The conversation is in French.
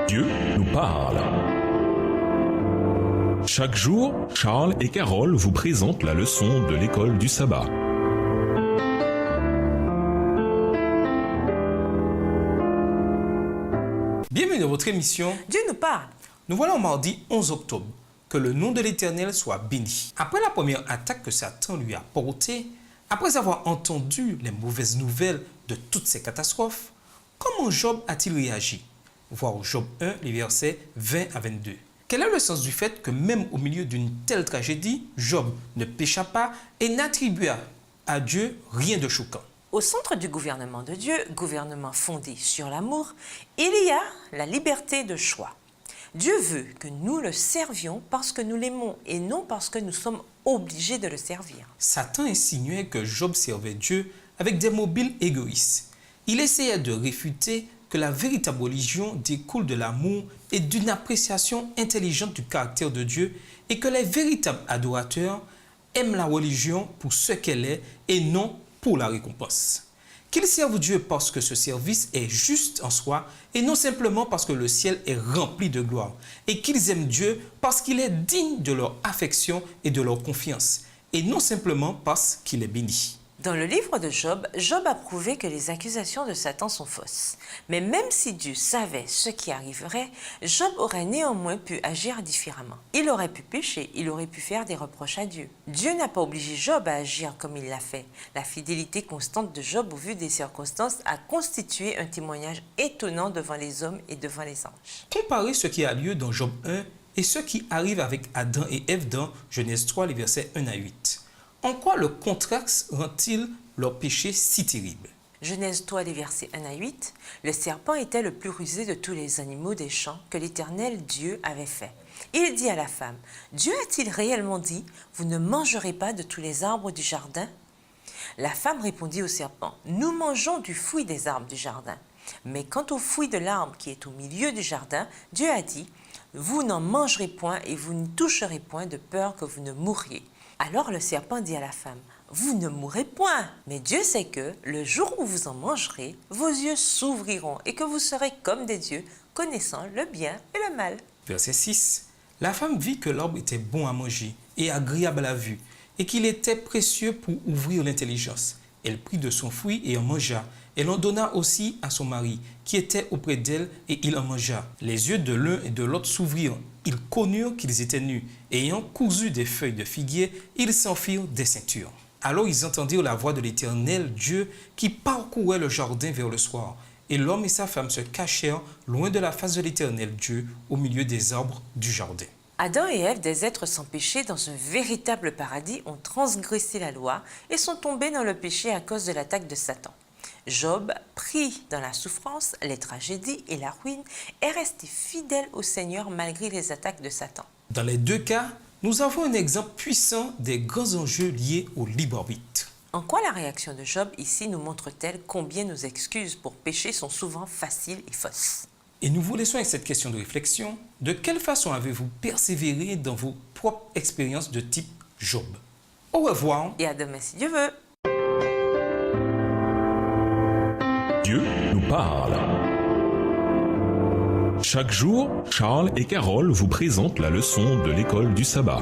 Dieu nous parle. Chaque jour, Charles et Carole vous présentent la leçon de l'école du sabbat. Bienvenue dans votre émission Dieu nous parle. Nous voilà au mardi 11 octobre. Que le nom de l'Éternel soit béni. Après la première attaque que Satan lui a portée, après avoir entendu les mauvaises nouvelles de toutes ces catastrophes, comment Job a-t-il réagi? Voir Job 1, les versets 20 à 22. Quel est le sens du fait que même au milieu d'une telle tragédie, Job ne pécha pas et n'attribua à Dieu rien de choquant? Au centre du gouvernement de Dieu, gouvernement fondé sur l'amour, il y a la liberté de choix. Dieu veut que nous le servions parce que nous l'aimons et non parce que nous sommes obligés de le servir. Satan insinuait que Job servait Dieu avec des mobiles égoïstes. Il essayait de réfuter que la véritable religion découle de l'amour et d'une appréciation intelligente du caractère de Dieu et que les véritables adorateurs aiment la religion pour ce qu'elle est et non pour la récompense. Qu'ils servent Dieu parce que ce service est juste en soi et non simplement parce que le ciel est rempli de gloire. Et qu'ils aiment Dieu parce qu'il est digne de leur affection et de leur confiance et non simplement parce qu'il est béni. Dans le livre de Job, Job a prouvé que les accusations de Satan sont fausses. Mais même si Dieu savait ce qui arriverait, Job aurait néanmoins pu agir différemment. Il aurait pu pécher, il aurait pu faire des reproches à Dieu. Dieu n'a pas obligé Job à agir comme il l'a fait. La fidélité constante de Job au vu des circonstances a constitué un témoignage étonnant devant les hommes et devant les anges. Comparez ce qui a lieu dans Job 1 et ce qui arrive avec Adam et Ève dans Genèse 3, les versets 1 à 8. En quoi le contraste rend-il leur péché si terrible? Genèse 3, les versets 1 à 8. Le serpent était le plus rusé de tous les animaux des champs que l'Éternel Dieu avait fait. Il dit à la femme, « Dieu a-t-il réellement dit, vous ne mangerez pas de tous les arbres du jardin ?» La femme répondit au serpent, « Nous mangeons du fruit des arbres du jardin. Mais quant au fruit de l'arbre qui est au milieu du jardin, Dieu a dit, « Vous n'en mangerez point et vous n'y toucherez point de peur que vous ne mouriez. » Alors le serpent dit à la femme, « Vous ne mourrez point, mais Dieu sait que, le jour où vous en mangerez, vos yeux s'ouvriront et que vous serez comme des dieux, connaissant le bien et le mal. » Verset 6. La femme vit que l'arbre était bon à manger et agréable à la vue, et qu'il était précieux pour ouvrir l'intelligence. Elle prit de son fruit et en mangea. Elle en donna aussi à son mari, qui était auprès d'elle, et il en mangea. Les yeux de l'un et de l'autre s'ouvrirent. Ils connurent qu'ils étaient nus, et ayant cousu des feuilles de figuier, ils s'en firent des ceintures. Alors ils entendirent la voix de l'Éternel Dieu qui parcourait le jardin vers le soir. Et l'homme et sa femme se cachèrent loin de la face de l'Éternel Dieu, au milieu des arbres du jardin. Adam et Ève, des êtres sans péché dans un véritable paradis, ont transgressé la loi et sont tombés dans le péché à cause de l'attaque de Satan. Job, pris dans la souffrance, les tragédies et la ruine, est resté fidèle au Seigneur malgré les attaques de Satan. Dans les deux cas, nous avons un exemple puissant des grands enjeux liés au libre arbitre. En quoi la réaction de Job ici nous montre-t-elle combien nos excuses pour pécher sont souvent faciles et fausses? Et nous vous laissons avec cette question de réflexion. De quelle façon avez-vous persévéré dans vos propres expériences de type Job? Au revoir. Et à demain si Dieu veut. Dieu nous parle. Chaque jour, Charles et Carole vous présentent la leçon de l'école du sabbat.